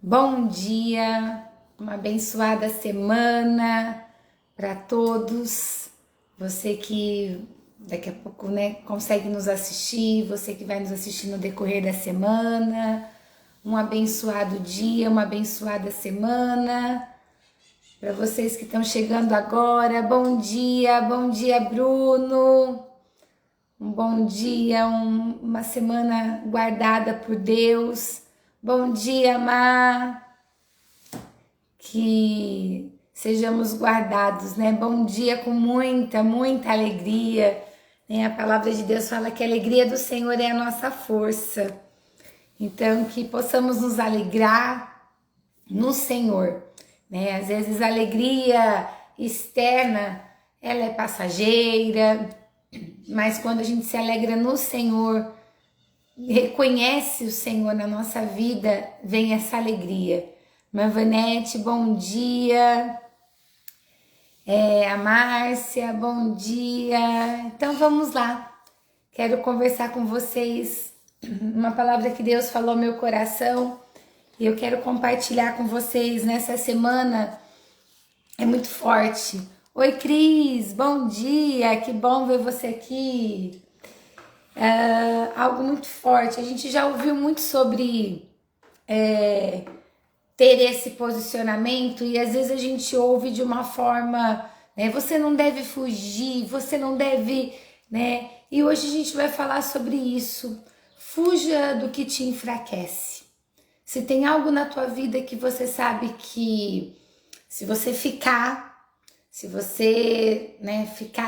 Bom dia, uma abençoada semana para todos. Você que daqui a pouco, consegue nos assistir, você que vai nos assistir no decorrer da semana. Um abençoado dia, uma abençoada semana. Para vocês que estão chegando agora, bom dia Bruno. Um bom dia, uma semana guardada por Deus. Bom dia, Má. Que sejamos guardados, né? Bom dia com muita alegria. Né? A palavra de Deus fala que a alegria do Senhor é a nossa força. Então, que possamos nos alegrar no Senhor. Né? Às vezes a alegria externa, ela é passageira, mas quando a gente se alegra no Senhor, reconhece o Senhor na nossa vida, vem essa alegria. Mavanete, bom dia. A Márcia, bom dia. Então vamos lá. Quero conversar com vocês uma palavra que Deus falou no meu coração e eu quero compartilhar com vocês nessa semana. É muito forte. Oi, Cris, bom dia. Que bom ver você aqui. Algo muito forte. A gente já ouviu muito sobre ter esse posicionamento e às vezes a gente ouve de uma forma, né? Você não deve fugir, você não deve, né? E hoje a gente vai falar sobre isso. Fuja do que te enfraquece. Se tem algo na tua vida que você sabe que se você ficar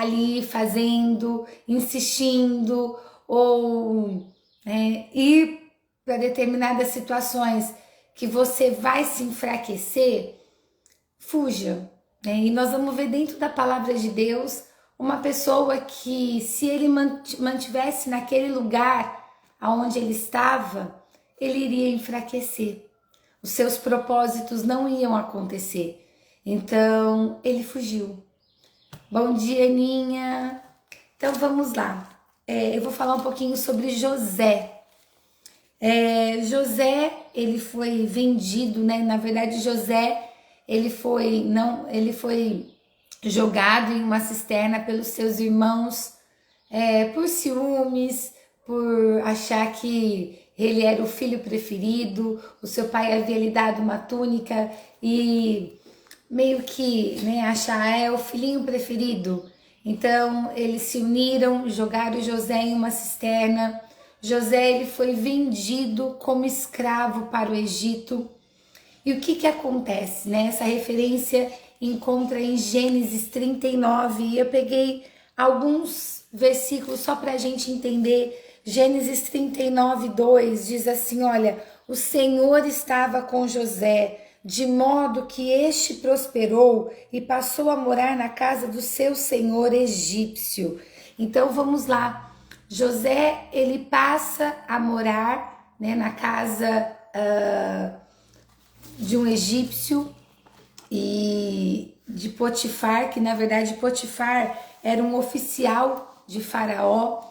ali fazendo, insistindo ou ir para determinadas situações que você vai se enfraquecer, fuja. Né? E nós vamos ver dentro da palavra de Deus uma pessoa que, se ele mantivesse naquele lugar onde ele estava, ele iria enfraquecer. Os seus propósitos não iam acontecer. Então, ele fugiu. Bom dia, Aninha. Então, vamos lá. Eu vou falar um pouquinho sobre José. José, ele foi vendido, né? Na verdade, José, ele foi jogado em uma cisterna pelos seus irmãos por ciúmes, por achar que ele era o filho preferido, o seu pai havia lhe dado uma túnica e meio que, achar o filhinho preferido. Então, eles se uniram, jogaram José em uma cisterna. José, ele foi vendido como escravo para o Egito. E o que acontece, né? Essa referência encontra em Gênesis 39. E eu peguei alguns versículos só para a gente entender. Gênesis 39, 2 diz assim, olha, o Senhor estava com José, de modo que este prosperou e passou a morar na casa do seu senhor egípcio. Então vamos lá, José, ele passa a morar, né, na casa de um egípcio e de Potifar, que na verdade Potifar era um oficial de Faraó,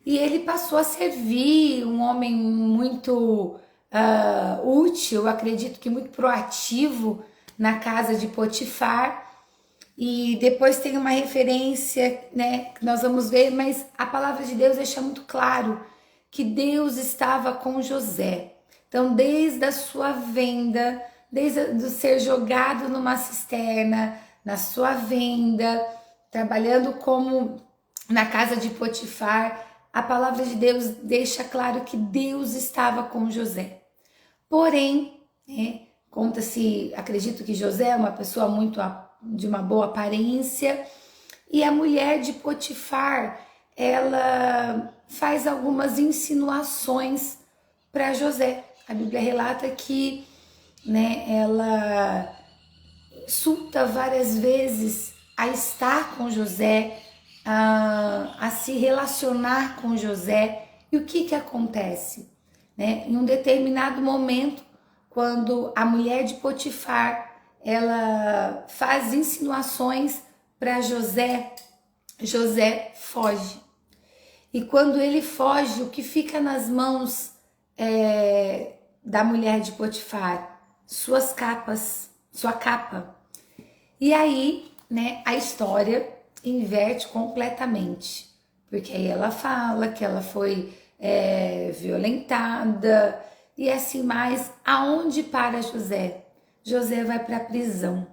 e ele passou a servir, um homem muito útil, acredito que muito proativo na casa de Potifar. E depois tem uma referência, né, que nós vamos ver, mas a palavra de Deus deixa muito claro que Deus estava com José. Então, desde a sua venda, desde o ser jogado numa cisterna, na sua venda, trabalhando como na casa de Potifar, a palavra de Deus deixa claro que Deus estava com José. Porém, conta-se, acredito que José é uma pessoa de uma boa aparência, e a mulher de Potifar, ela faz algumas insinuações para José. A Bíblia relata que, ela insulta várias vezes a estar com José, a se relacionar com José. E o que acontece? Em um determinado momento, quando a mulher de Potifar, ela faz insinuações para José, José foge. E quando ele foge, o que fica nas mãos da mulher de Potifar? sua capa. E aí, né, a história inverte completamente, porque aí ela fala que ela foi violentada e assim mais. Aonde para José? José vai para a prisão.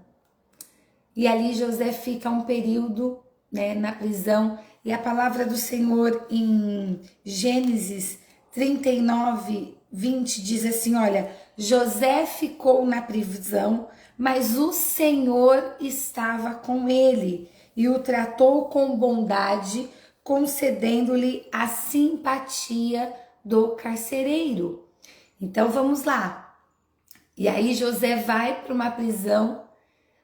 E ali José fica um período, né, na prisão. E a palavra do Senhor em Gênesis 39, 20 diz assim, olha, José ficou na prisão, mas o Senhor estava com ele e o tratou com bondade, concedendo-lhe a simpatia do carcereiro. Então vamos lá. E aí José vai para uma prisão,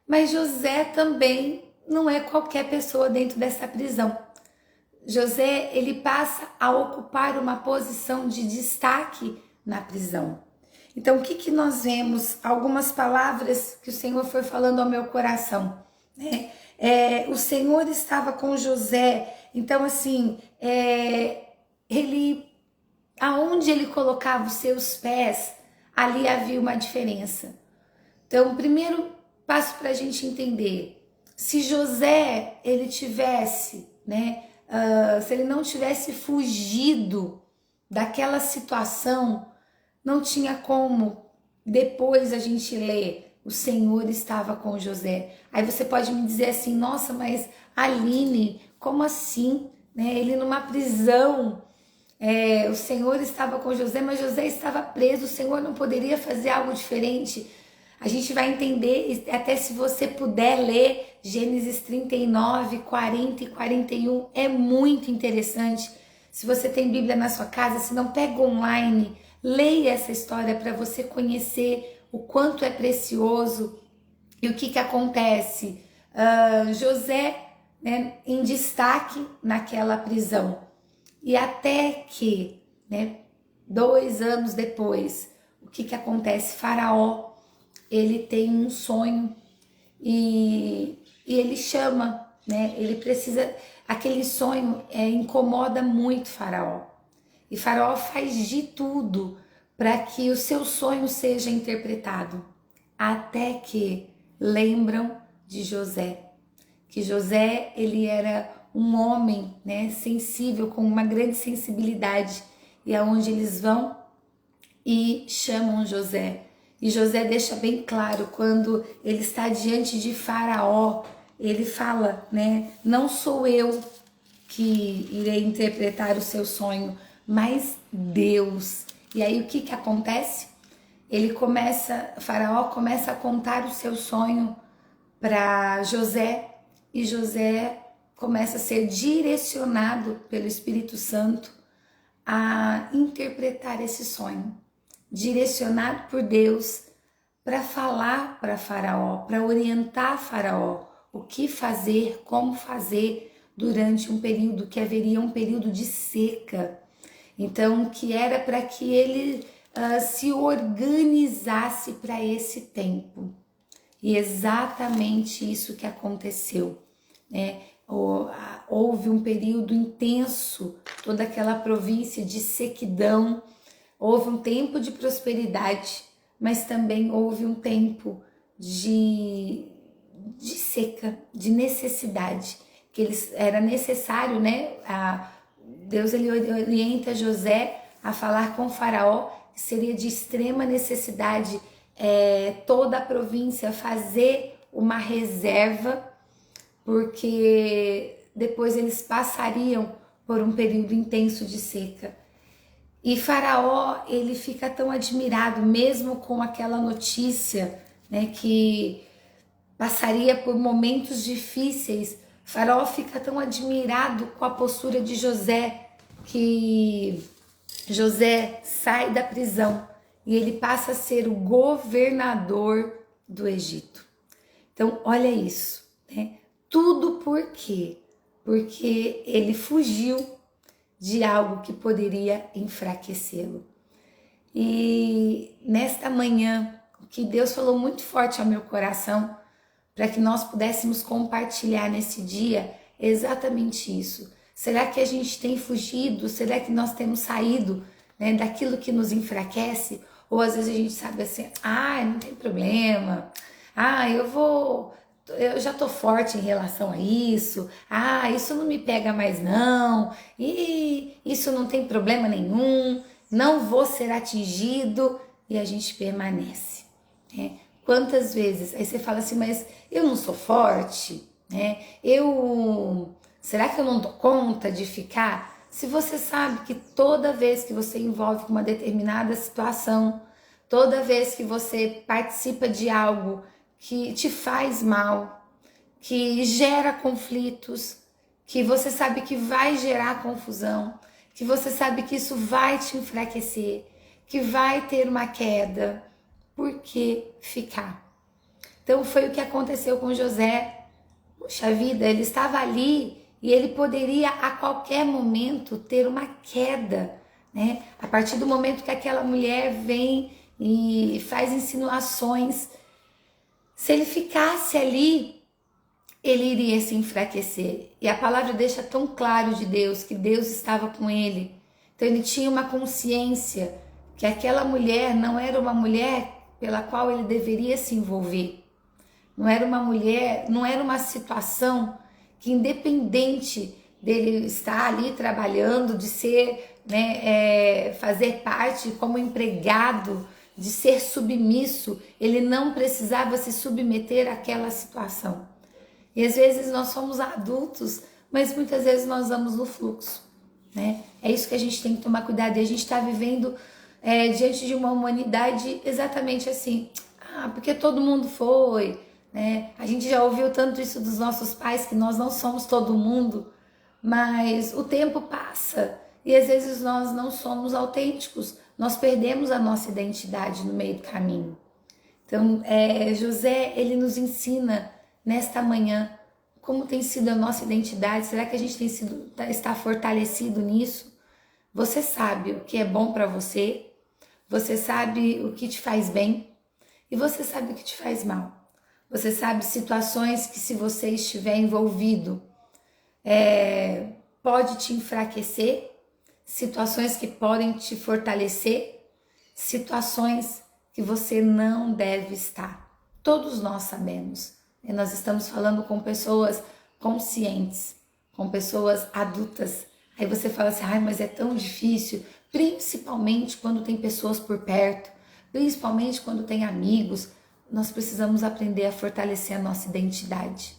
mas José também não é qualquer pessoa dentro dessa prisão. José, ele passa a ocupar uma posição de destaque na prisão. Então, o que nós vemos? Algumas palavras que o Senhor foi falando ao meu coração, né? O Senhor estava com José, então assim, aonde ele colocava os seus pés, ali havia uma diferença. Então, primeiro passo para a gente entender, se José, ele tivesse, né, se ele não tivesse fugido daquela situação, não tinha como depois a gente ler, o Senhor estava com José. Aí você pode me dizer assim, nossa, mas Aline, como assim? Né? Ele numa prisão, o Senhor estava com José, mas José estava preso, o Senhor não poderia fazer algo diferente? A gente vai entender, até se você puder ler Gênesis 39, 40 e 41, é muito interessante. Se você tem Bíblia na sua casa, se não, pega online, leia essa história para você conhecer o quanto é precioso e o que acontece. José, né, em destaque naquela prisão. E até que, né, 2 anos depois, o que acontece? Faraó, ele tem um sonho e ele chama, né? Ele precisa, aquele sonho incomoda muito Faraó. E Faraó faz de tudo para que o seu sonho seja interpretado. Até que lembram de José. Que José, ele era um homem, né, sensível, com uma grande sensibilidade. E aonde eles vão e chamam José. E José deixa bem claro, quando ele está diante de Faraó, ele fala, né, não sou eu que irei interpretar o seu sonho, mas Deus. E aí o que acontece? Faraó começa a contar o seu sonho para José, e José começa a ser direcionado pelo Espírito Santo a interpretar esse sonho, direcionado por Deus para falar para Faraó, para orientar Faraó o que fazer, como fazer durante um período que haveria um período de seca. Então, que era para que ele se organizasse para esse tempo. E exatamente isso que aconteceu, né? Houve um período intenso, toda aquela província de sequidão. Houve um tempo de prosperidade, mas também houve um tempo de seca, de necessidade, que era necessário, né? Deus, ele orienta José a falar com Faraó, que seria de extrema necessidade toda a província fazer uma reserva, porque depois eles passariam por um período intenso de seca. E Faraó, ele fica tão admirado, mesmo com aquela notícia, né, que passaria por momentos difíceis. Faraó fica tão admirado com a postura de José, que José sai da prisão e ele passa a ser o governador do Egito. Então, olha isso, né? Tudo por quê? Porque ele fugiu de algo que poderia enfraquecê-lo. E nesta manhã, o que Deus falou muito forte ao meu coração, para que nós pudéssemos compartilhar nesse dia, é exatamente isso. Será que a gente tem fugido? Será que nós temos saído, né, daquilo que nos enfraquece? Ou às vezes a gente sabe assim, não tem problema, eu já tô forte em relação a isso, isso não me pega mais não, e isso não tem problema nenhum, não vou ser atingido, e a gente permanece, né? Quantas vezes, aí você fala assim, mas eu não sou forte, né? Será que eu não dou conta de ficar? Se você sabe que toda vez que você envolve com uma determinada situação, toda vez que você participa de algo que te faz mal, que gera conflitos, que você sabe que vai gerar confusão, que você sabe que isso vai te enfraquecer, que vai ter uma queda, por que ficar? Então foi o que aconteceu com José. Puxa vida, ele estava ali e ele poderia a qualquer momento ter uma queda, né? A partir do momento que aquela mulher vem e faz insinuações, se ele ficasse ali, ele iria se enfraquecer. E a palavra deixa tão claro de Deus, que Deus estava com ele. Então ele tinha uma consciência que aquela mulher não era uma mulher pela qual ele deveria se envolver. Não era uma mulher, não era uma situação que, independente dele estar ali trabalhando, de ser, fazer parte como empregado, de ser submisso, ele não precisava se submeter àquela situação. E às vezes nós somos adultos, mas muitas vezes nós vamos no fluxo, né? É isso que a gente tem que tomar cuidado. E a gente está vivendo diante de uma humanidade exatamente assim. Porque todo mundo foi, né? A gente já ouviu tanto isso dos nossos pais, que nós não somos todo mundo, mas o tempo passa e às vezes nós não somos autênticos, nós perdemos a nossa identidade no meio do caminho. Então, José, ele nos ensina nesta manhã como tem sido a nossa identidade. Será que a gente está fortalecido nisso? Você sabe o que é bom para você, você sabe o que te faz bem e você sabe o que te faz mal. Você sabe situações que, se você estiver envolvido, pode te enfraquecer, situações que podem te fortalecer, situações que você não deve estar. Todos nós sabemos. E nós estamos falando com pessoas conscientes, com pessoas adultas. Aí você fala assim, mas é tão difícil, principalmente quando tem pessoas por perto, principalmente quando tem amigos. Nós precisamos aprender a fortalecer a nossa identidade.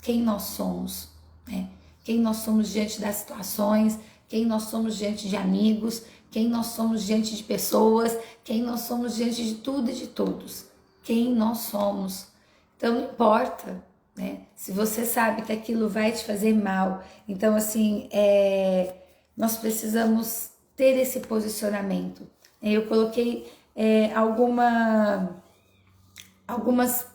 Quem nós somos, né? Quem nós somos diante das situações, quem nós somos diante de amigos, quem nós somos diante de pessoas, quem nós somos diante de tudo e de todos. Quem nós somos. Então não importa, né? Se você sabe que aquilo vai te fazer mal. Então assim, nós precisamos ter esse posicionamento. Eu coloquei algumas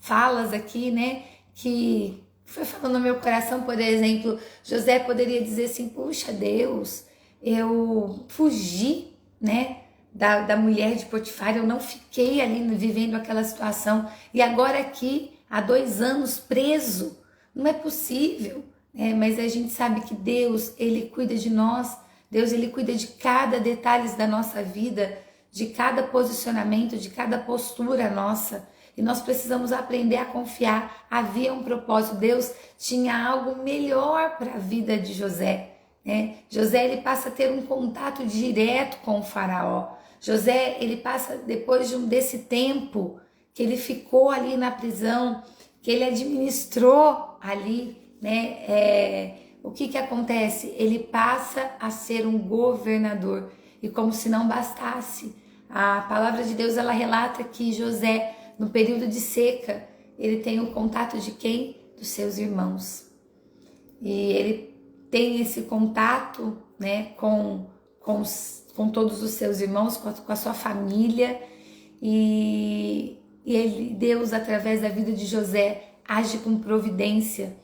falas aqui, né, que foi falando no meu coração. Por exemplo, José poderia dizer assim, puxa Deus, eu fugi, né, da mulher de Potifar, eu não fiquei ali vivendo aquela situação, e agora aqui, há 2 anos preso, não é possível, né? Mas a gente sabe que Deus, Ele cuida de nós, Deus, Ele cuida de cada detalhe da nossa vida, de cada posicionamento, de cada postura nossa, e nós precisamos aprender a confiar. Havia um propósito, Deus tinha algo melhor para a vida de José, né? José, ele passa a ter um contato direto com o faraó. José, ele passa, depois desse tempo que ele ficou ali na prisão, que ele administrou ali, né? O que acontece? Ele passa a ser um governador. E como se não bastasse, a palavra de Deus, ela relata que José, no período de seca, ele tem o contato de quem? Dos seus irmãos. E ele tem esse contato, né, com todos os seus irmãos, com a sua família. E Deus, através da vida de José, age com providência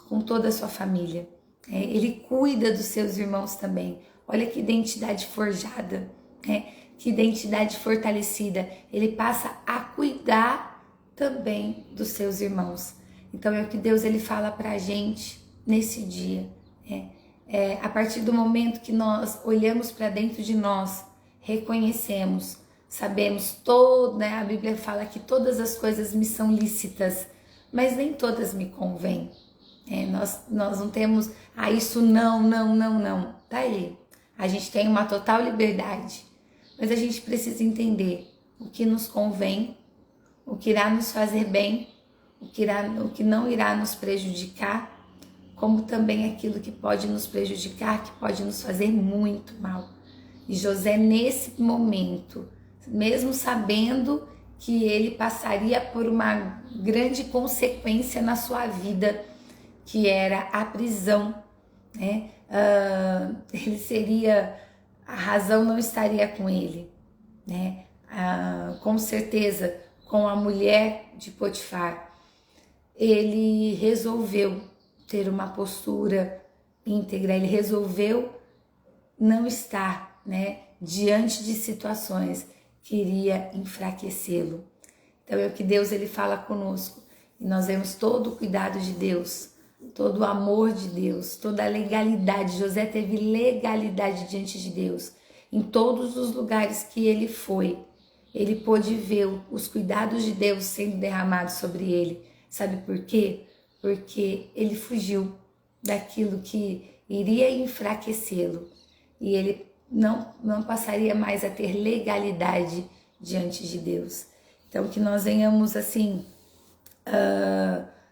com toda a sua família. Ele cuida dos seus irmãos também. Olha que identidade forjada, né? Que identidade fortalecida. Ele passa a cuidar também dos seus irmãos. Então é o que Deus, ele fala para a gente nesse dia. A partir do momento que nós olhamos para dentro de nós, reconhecemos, sabemos, né, a Bíblia fala que todas as coisas me são lícitas, mas nem todas me convêm. Nós não temos, isso não. Tá aí. A gente tem uma total liberdade, mas a gente precisa entender o que nos convém, o que irá nos fazer bem, o que não irá nos prejudicar, como também aquilo que pode nos prejudicar, que pode nos fazer muito mal. E José, nesse momento, mesmo sabendo que ele passaria por uma grande consequência na sua vida, que era a prisão, né? A razão não estaria com ele, né? Com certeza, com a mulher de Potifar, ele resolveu ter uma postura íntegra, ele resolveu não estar, né, diante de situações que iria enfraquecê-lo. Então é o que Deus ele fala conosco, e nós vemos todo o cuidado de Deus, todo o amor de Deus, toda a legalidade. José teve legalidade diante de Deus. Em todos os lugares que ele foi, ele pôde ver os cuidados de Deus sendo derramados sobre ele. Sabe por quê? Porque ele fugiu daquilo que iria enfraquecê-lo. E ele não passaria mais a ter legalidade diante de Deus. Então que nós venhamos assim,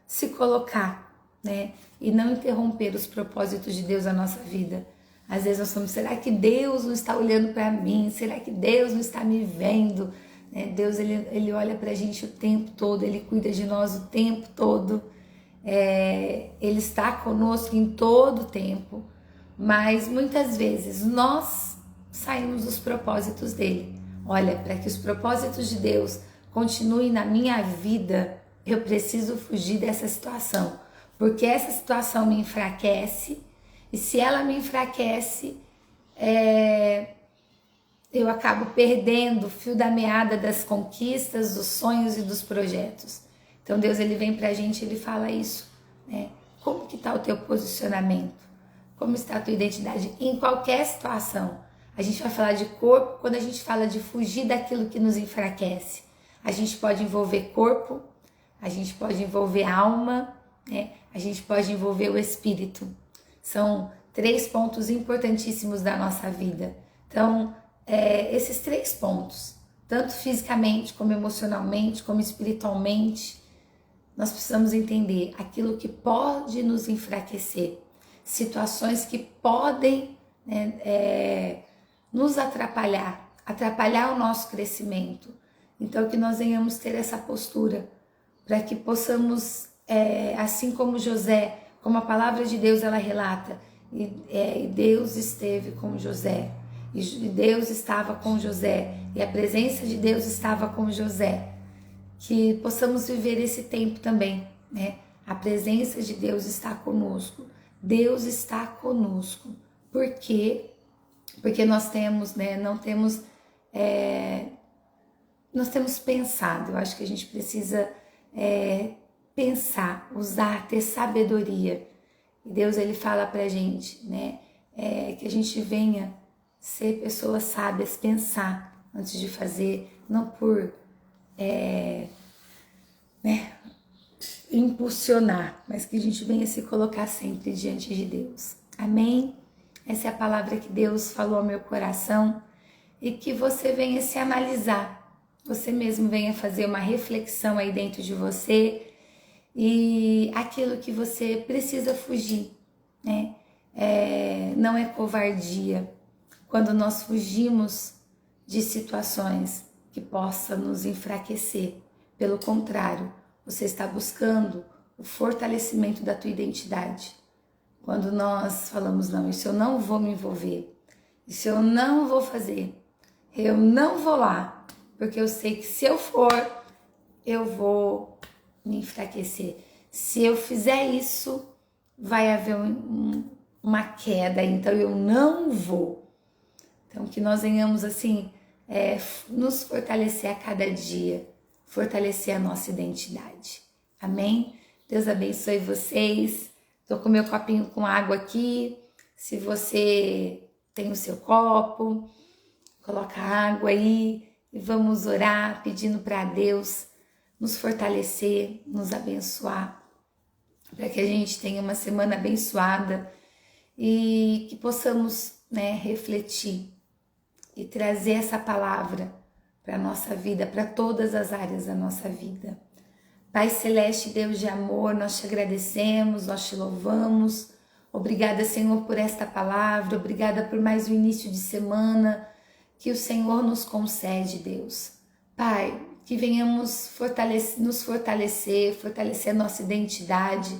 se colocar, né? E não interromper os propósitos de Deus na nossa vida. Às vezes nós estamos, será que Deus não está olhando para mim? Será que Deus não está me vendo? Deus ele olha para a gente o tempo todo, Ele cuida de nós o tempo todo. Ele está conosco em todo o tempo, mas muitas vezes nós saímos dos propósitos dele. Olha, para que os propósitos de Deus continuem na minha vida, eu preciso fugir dessa situação, porque essa situação me enfraquece, e se ela me enfraquece, eu acabo perdendo o fio da meada das conquistas, dos sonhos e dos projetos. Então Deus ele vem pra gente, ele fala isso, né? Como que está o teu posicionamento? Como está a tua identidade? Em qualquer situação. A gente vai falar de corpo, quando a gente fala de fugir daquilo que nos enfraquece. A gente pode envolver corpo, a gente pode envolver alma, né? A gente pode envolver o espírito. São 3 pontos importantíssimos da nossa vida. Então, esses 3 pontos, tanto fisicamente, como emocionalmente, como espiritualmente, nós precisamos entender aquilo que pode nos enfraquecer, situações que podem, né, nos atrapalhar o nosso crescimento. Então, que nós venhamos ter essa postura, para que possamos, assim como José, como a palavra de Deus ela relata, e Deus esteve com José, e Deus estava com José, e a presença de Deus estava com José, que possamos viver esse tempo também, né? A presença de Deus está conosco, Deus está conosco. Por quê? Porque nós temos, né, nós temos pensado. Eu acho que a gente precisa pensar, usar, ter sabedoria. E Deus ele fala pra gente, né, que a gente venha ser pessoas sábias, pensar antes de fazer, não por impulsionar, mas que a gente venha se colocar sempre diante de Deus. Amém? Essa é a palavra que Deus falou ao meu coração, e que você venha se analisar, você mesmo venha fazer uma reflexão aí dentro de você, e aquilo que você precisa fugir, né? Não é covardia quando nós fugimos de situações que possam nos enfraquecer. Pelo contrário, você está buscando o fortalecimento da tua identidade. Quando nós falamos, não, isso eu não vou me envolver, isso eu não vou fazer, eu não vou lá, porque eu sei que se eu for, eu vou me enfraquecer. Se eu fizer isso, vai haver uma queda, então eu não vou. Então que nós venhamos assim, nos fortalecer a cada dia, fortalecer a nossa identidade. Amém? Deus abençoe vocês. Tô com meu copinho com água aqui. Se você tem o seu copo, coloca água aí e vamos orar pedindo para Deus nos fortalecer, nos abençoar, para que a gente tenha uma semana abençoada e que possamos, refletir e trazer essa palavra para a nossa vida, para todas as áreas da nossa vida. Pai Celeste, Deus de amor, nós te agradecemos, nós te louvamos. Obrigada, Senhor, por esta palavra, obrigada por mais um início de semana que o Senhor nos concede, Deus. Pai, que venhamos nos fortalecer a nossa identidade,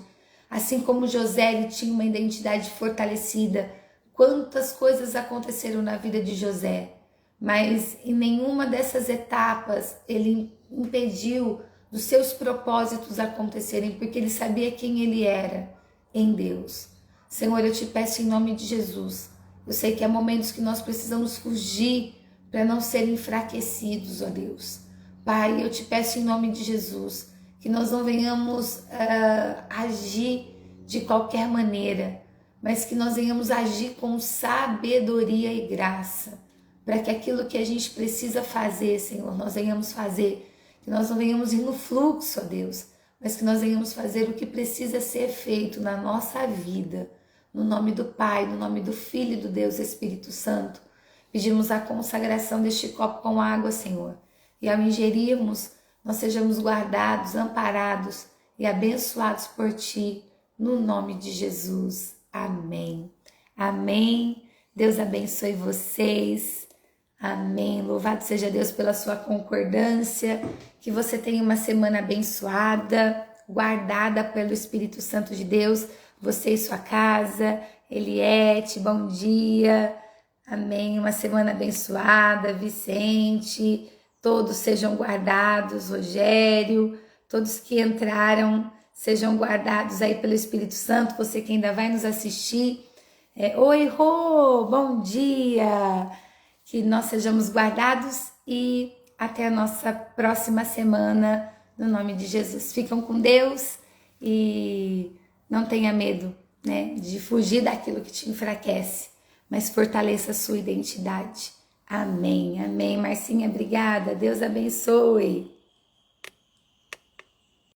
assim como José ele tinha uma identidade fortalecida. Quantas coisas aconteceram na vida de José, mas em nenhuma dessas etapas ele impediu dos seus propósitos acontecerem, porque ele sabia quem ele era em Deus. Senhor, eu te peço em nome de Jesus, eu sei que há momentos que nós precisamos fugir para não ser enfraquecidos, ó Deus. Pai, eu te peço em nome de Jesus, que nós não venhamos agir de qualquer maneira, mas que nós venhamos agir com sabedoria e graça, para que aquilo que a gente precisa fazer, Senhor, nós venhamos fazer, que nós não venhamos ir no fluxo, ó Deus, mas que nós venhamos fazer o que precisa ser feito na nossa vida, no nome do Pai, no nome do Filho e do Deus Espírito Santo. Pedimos a consagração deste copo com água, Senhor, e ao ingerirmos, nós sejamos guardados, amparados e abençoados por Ti, no nome de Jesus. Amém. Amém. Deus abençoe vocês. Amém. Louvado seja Deus pela sua concordância. Que você tenha uma semana abençoada, guardada pelo Espírito Santo de Deus. Você e sua casa. Eliette, bom dia. Amém. Uma semana abençoada. Vicente, todos sejam guardados. Rogério, todos que entraram, sejam guardados aí pelo Espírito Santo. Você que ainda vai nos assistir. Oi, Rô, bom dia. Que nós sejamos guardados e até a nossa próxima semana, no nome de Jesus. Ficam com Deus e não tenha medo, de fugir daquilo que te enfraquece, mas fortaleça a sua identidade. Amém, amém. Marcinha, obrigada. Deus abençoe.